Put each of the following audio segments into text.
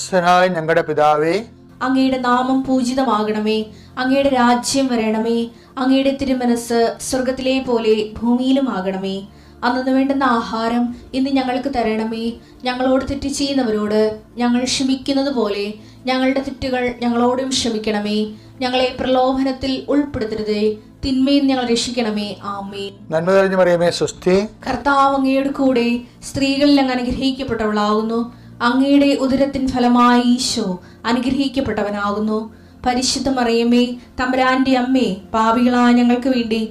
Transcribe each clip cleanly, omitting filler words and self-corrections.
സ്വർഗസ്ഥനായ ഞങ്ങളുടെ പിതാവേ, അങ്ങയുടെ നാമം പൂജിതമാകണമേ. അങ്ങയുടെ രാജ്യം വരണമേ. അങ്ങയുടെ തിരുമനസ് സ്വർഗത്തിലെ പോലെ ഭൂമിയിലും ആകണമേ. അന്നു വേണ്ടുന്ന ആഹാരം ഇന്ന് ഞങ്ങൾക്ക് തരണമേ. ഞങ്ങളോട് തെറ്റ് ചെയ്യുന്നവരോട് ഞങ്ങൾ ക്ഷമിക്കുന്നത് പോലെ ഞങ്ങളുടെ തെറ്റുകൾ ഞങ്ങളോടും ക്ഷമിക്കണമേ. ഞങ്ങളെ പ്രലോഭനത്തിൽ ഉൾപ്പെടുത്തരുതേ, തിന്മയിൽ ഞങ്ങൾ രക്ഷിക്കണമേ. ആമേൻ. നന്മ നിറഞ്ഞ മറിയമേ, സ്വസ്തി. കർത്താവ് അങ്ങയുടെ കൂടെ സ്ത്രീകളിൽ അങ്ങ് അനുഗ്രഹിക്കപ്പെട്ടവളാകുന്നു. അങ്ങയുടെ ഉദരത്തിൻ ഫലമായി ഈശോ അനുഗ്രഹിക്കപ്പെട്ടവനാകുന്നു. പരിശുദ്ധ മറിയമേ, തമ്പുരാന്റെ അമ്മേ, പാപികളായ ഞങ്ങൾക്ക് വേണ്ടി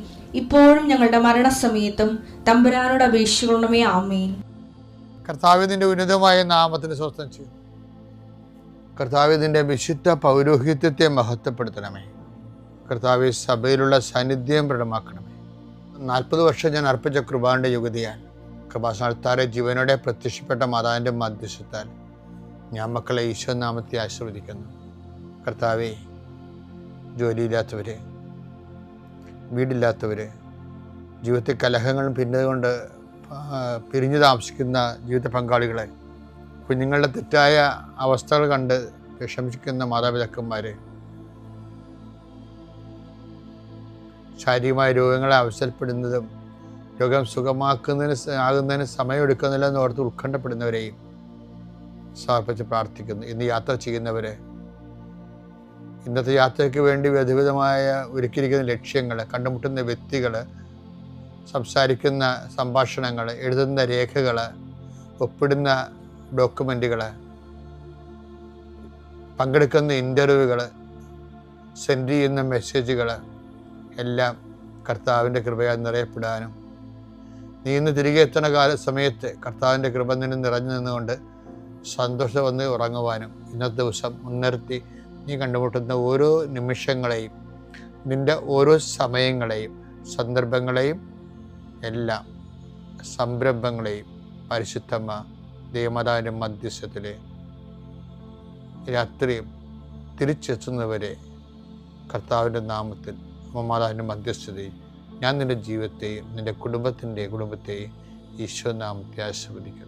ഇപ്പോഴും ഞങ്ങളുടെ മരണസമയത്തും തമ്പുരാനോട് അപേക്ഷിക്കണമേ. ആമേൻ. കർത്താവിന്റെ ഉന്നതമായ നാമത്തിന് സ്വസ്ഥം ചെയ്യും. കർത്താവിന്റെ വിശുദ്ധ പൗരോഹിത്യത്തെ മഹത്വപ്പെടുത്തണമേ. കർത്താവ് സഭയിലുള്ള സാന്നിധ്യം പ്രകടമാക്കണമേ. 40 വർഷം ഞാൻ അർപ്പിച്ച കൃപാന്റെ യുഗതിയാൽ കൃപാസനത്താറെ ജീവനോടെ പ്രത്യക്ഷപ്പെട്ട മാതാവിൻ്റെ മധ്യസ്ഥത്താൽ ഞാൻ മക്കളെ ഈശോ നാമത്തെ ആശീർവദിക്കുന്നു. കർത്താവെ, ജോലിയില്ലാത്തവര്, വീടില്ലാത്തവര്, ജീവിതത്തിൽ കലഹങ്ങളും ഭിന്നതകൊണ്ട് പിരിഞ്ഞു താമസിക്കുന്ന ജീവിത പങ്കാളികളെ, കുഞ്ഞുങ്ങളുടെ തെറ്റായ അവസ്ഥകൾ കണ്ട് വിഷമിക്കുന്ന മാതാപിതാക്കന്മാരെ, ശാരീരികമായ രോഗങ്ങളെ അവസരപ്പെടുന്നതും രോഗം ആകുന്നതിന് സമയമെടുക്കുന്നില്ലെന്ന് ഓർത്ത് ഉത്കണ്ഠപ്പെടുന്നവരെയും സമർപ്പിച്ച് പ്രാർത്ഥിക്കുന്നു. ഇന്ന് യാത്ര ചെയ്യുന്നവരെ, ഇന്നത്തെ യാത്രയ്ക്ക് വേണ്ടി വിവിധമായ ഒരുക്കിയിരിക്കുന്ന ലക്ഷ്യങ്ങൾ, കണ്ടുമുട്ടുന്ന വ്യക്തികൾ, സംസാരിക്കുന്ന സംഭാഷണങ്ങൾ, എഴുതുന്ന രേഖകൾ, ഒപ്പിടുന്ന ഡോക്യുമെൻറ്റുകൾ, പങ്കെടുക്കുന്ന ഇൻ്റർവ്യൂകൾ, സെൻഡ് ചെയ്യുന്ന മെസ്സേജുകൾ എല്ലാം കർത്താവിൻ്റെ കൃപയാൽ നിറയപ്പെടാനും നീ ഇന്ന് തിരികെ എത്തുന്ന സമയത്ത് കർത്താവിൻ്റെ കൃപ നിന്നെ നിറഞ്ഞു നിന്നുകൊണ്ട് സന്തോഷം വന്ന് ഉറങ്ങുവാനും ഇന്നത്തെ ദിവസം മുൻനിർത്തി നീ കണ്ടുമുട്ടുന്ന ഓരോ നിമിഷങ്ങളെയും, നിൻ്റെ ഓരോ സമയങ്ങളെയും, സന്ദർഭങ്ങളെയും, എല്ലാ സംരംഭങ്ങളെയും പരിശുദ്ധമ്മ ദൈവമാതാവിൻ്റെ മധ്യസ്ഥത്തിൽ രാത്രിയും തിരിച്ചെത്തുന്നവരെ കർത്താവിൻ്റെ നാമത്തിൽ മാതാവിൻ്റെ മധ്യസ്ഥതയിൽ ഞാൻ നിൻ്റെ ജീവിതത്തെയും നിൻ്റെ കുടുംബത്തെയും ഈശോ നാമത്തെ ആശീർവദിക്കുന്നു.